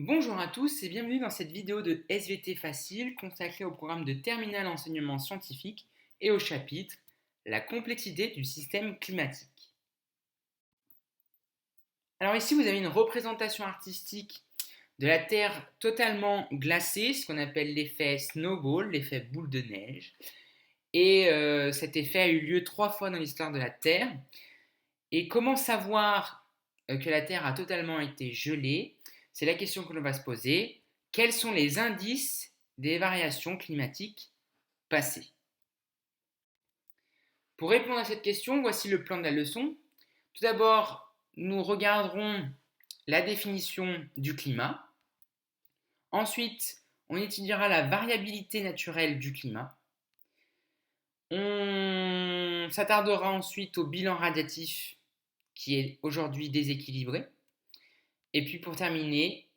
Bonjour à tous et bienvenue dans cette vidéo de SVT Facile consacrée au programme de Terminale Enseignement Scientifique et au chapitre La complexité du système climatique. Alors ici vous avez une représentation artistique de la Terre totalement glacée, ce qu'on appelle l'effet snowball, l'effet boule de neige. Et cet effet a eu lieu 3 fois dans l'histoire de la Terre. Et comment savoir que la Terre a totalement été gelée? C'est la question que l'on va se poser. Quels sont les indices des variations climatiques passées? Pour répondre à cette question, voici le plan de la leçon. Tout d'abord, nous regarderons la définition du climat. Ensuite, on étudiera la variabilité naturelle du climat. On s'attardera ensuite au bilan radiatif qui est aujourd'hui déséquilibré. Et puis pour terminer,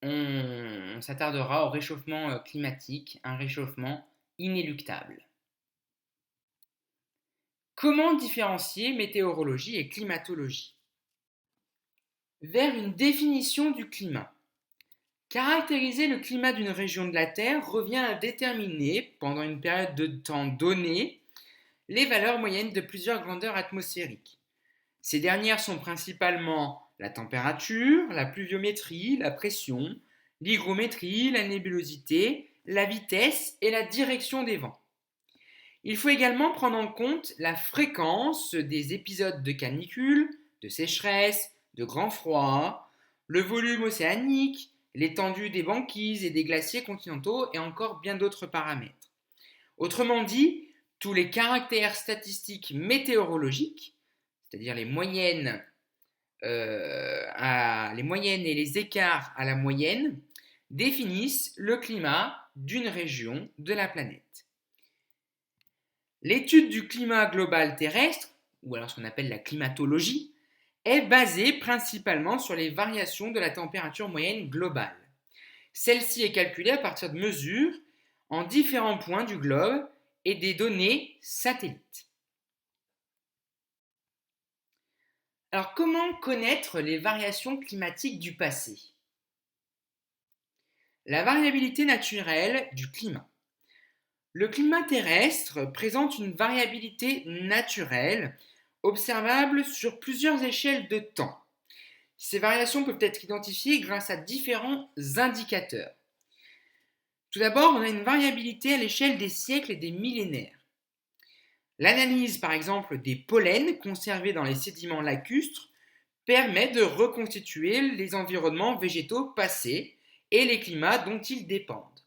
on s'attardera au réchauffement climatique, un réchauffement inéluctable. Comment différencier météorologie et climatologie? Vers une définition du climat. Caractériser le climat d'une région de la Terre revient à déterminer, pendant une période de temps donnée, les valeurs moyennes de plusieurs grandeurs atmosphériques. Ces dernières sont principalement la température, la pluviométrie, la pression, l'hygrométrie, la nébulosité, la vitesse et la direction des vents. Il faut également prendre en compte la fréquence des épisodes de canicule, de sécheresse, de grand froid, le volume océanique, l'étendue des banquises et des glaciers continentaux et encore bien d'autres paramètres. Autrement dit, tous les caractères statistiques météorologiques, c'est-à-dire les moyennes et les écarts à la moyenne, définissent le climat d'une région de la planète. L'étude du climat global terrestre, ou alors ce qu'on appelle la climatologie, est basée principalement sur les variations de la température moyenne globale. Celle-ci est calculée à partir de mesures en différents points du globe et des données satellites. Alors, comment connaître les variations climatiques du passé? La variabilité naturelle du climat. Le climat terrestre présente une variabilité naturelle observable sur plusieurs échelles de temps. Ces variations peuvent être identifiées grâce à différents indicateurs. Tout d'abord, on a une variabilité à l'échelle des siècles et des millénaires. L'analyse, par exemple, des pollens conservés dans les sédiments lacustres permet de reconstituer les environnements végétaux passés et les climats dont ils dépendent.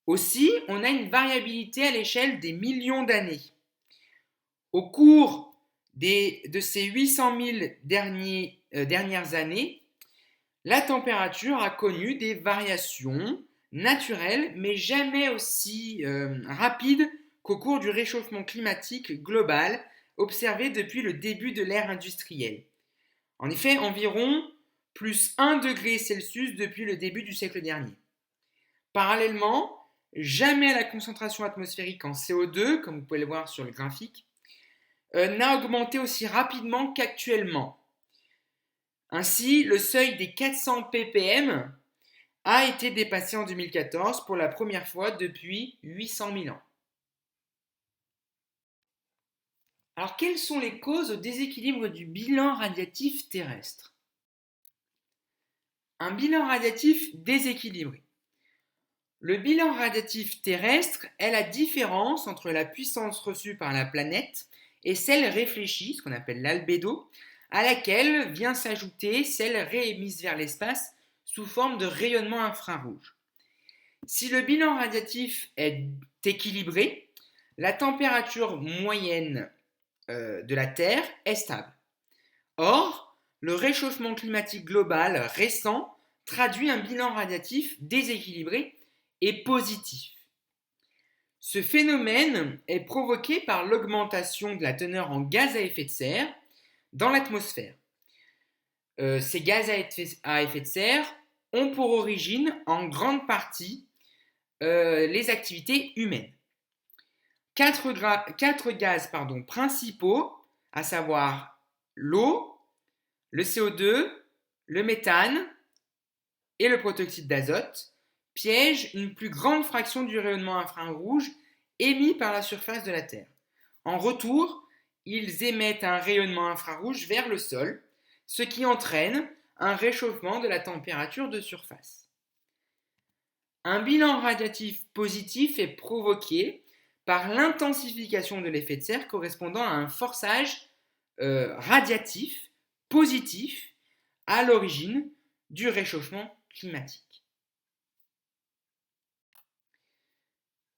Aussi, on a une variabilité à l'échelle des millions d'années. Au cours de ces 800 000 dernières années, la température a connu des variations naturelles, mais jamais aussi rapides qu'au cours du réchauffement climatique global observé depuis le début de l'ère industrielle. En effet, environ plus 1 degré Celsius depuis le début du siècle dernier. Parallèlement, jamais la concentration atmosphérique en CO2, comme vous pouvez le voir sur le graphique, n'a augmenté aussi rapidement qu'actuellement. Ainsi, le seuil des 400 ppm a été dépassé en 2014 pour la première fois depuis 800 000 ans. Alors, quelles sont les causes au déséquilibre du bilan radiatif terrestre? Un bilan radiatif déséquilibré. Le bilan radiatif terrestre est la différence entre la puissance reçue par la planète et celle réfléchie, ce qu'on appelle l'albédo, à laquelle vient s'ajouter celle réémise vers l'espace sous forme de rayonnement infrarouge. Si le bilan radiatif est équilibré, la température moyenne de la Terre est stable. Or, le réchauffement climatique global récent traduit un bilan radiatif déséquilibré et positif. Ce phénomène est provoqué par l'augmentation de la teneur en gaz à effet de serre dans l'atmosphère. Ces gaz à effet de serre ont pour origine en grande partie les activités humaines. Quatre gaz principaux, à savoir l'eau, le CO2, le méthane et le protoxyde d'azote piègent une plus grande fraction du rayonnement infrarouge émis par la surface de la Terre. En retour, ils émettent un rayonnement infrarouge vers le sol, ce qui entraîne un réchauffement de la température de surface. Un bilan radiatif positif est provoqué par l'intensification de l'effet de serre correspondant à un forçage radiatif positif à l'origine du réchauffement climatique.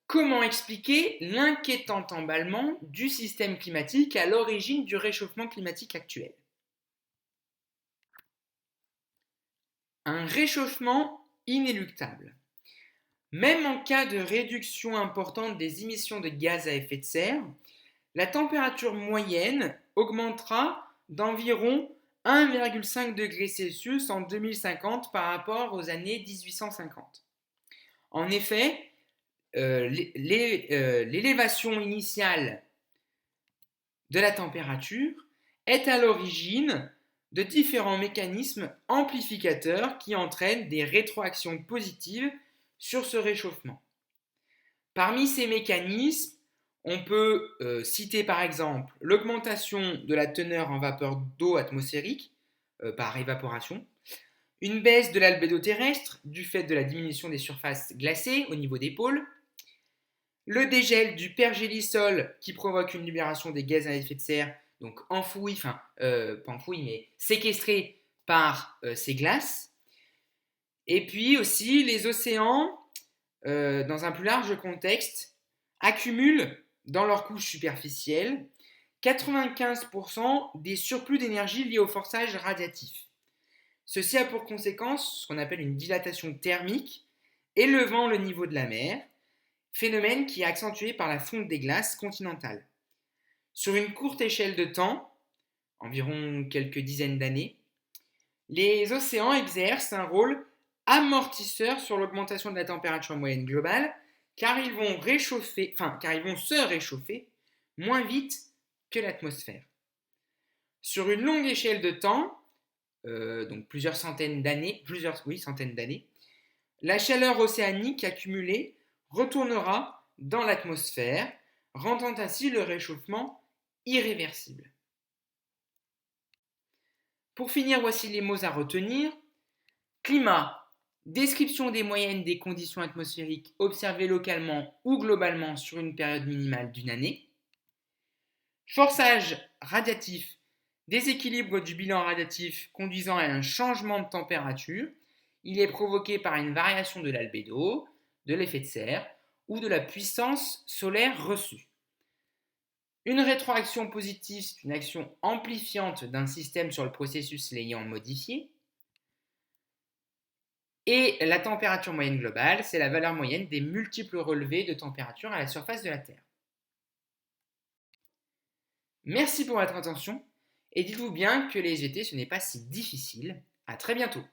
Comment expliquer l'inquiétant emballement du système climatique à l'origine du réchauffement climatique actuel? Un réchauffement inéluctable. Même en cas de réduction importante des émissions de gaz à effet de serre, la température moyenne augmentera d'environ 1,5 degré Celsius en 2050 par rapport aux années 1850. En effet, l'élévation initiale de la température est à l'origine de différents mécanismes amplificateurs qui entraînent des rétroactions positives sur ce réchauffement. Parmi ces mécanismes, on peut citer par exemple l'augmentation de la teneur en vapeur d'eau atmosphérique par évaporation, une baisse de l'albédo terrestre du fait de la diminution des surfaces glacées au niveau des pôles, le dégel du pergélisol qui provoque une libération des gaz à effet de serre, donc enfouis, pas enfouis, mais séquestrés par ces glaces, et puis aussi les océans, dans un plus large contexte, accumulent dans leur couche superficielle 95% des surplus d'énergie liés au forçage radiatif. Ceci a pour conséquence ce qu'on appelle une dilatation thermique, élevant le niveau de la mer, phénomène qui est accentué par la fonte des glaces continentales. Sur une courte échelle de temps, environ quelques dizaines d'années, les océans exercent un rôle amortisseur sur l'augmentation de la température moyenne globale, car ils vont se réchauffer moins vite que l'atmosphère. Sur une longue échelle de temps, donc plusieurs centaines d'années, la chaleur océanique accumulée retournera dans l'atmosphère, rendant ainsi le réchauffement irréversible. Pour finir, voici les mots à retenir. Climat, description des moyennes des conditions atmosphériques observées localement ou globalement sur une période minimale d'une année. Forçage radiatif, déséquilibre du bilan radiatif conduisant à un changement de température. Il est provoqué par une variation de l'albédo, de l'effet de serre ou de la puissance solaire reçue. Une rétroaction positive, c'est une action amplifiante d'un système sur le processus l'ayant modifié. Et la température moyenne globale, c'est la valeur moyenne des multiples relevés de température à la surface de la Terre. Merci pour votre attention et dites-vous bien que les GT, ce n'est pas si difficile. À très bientôt.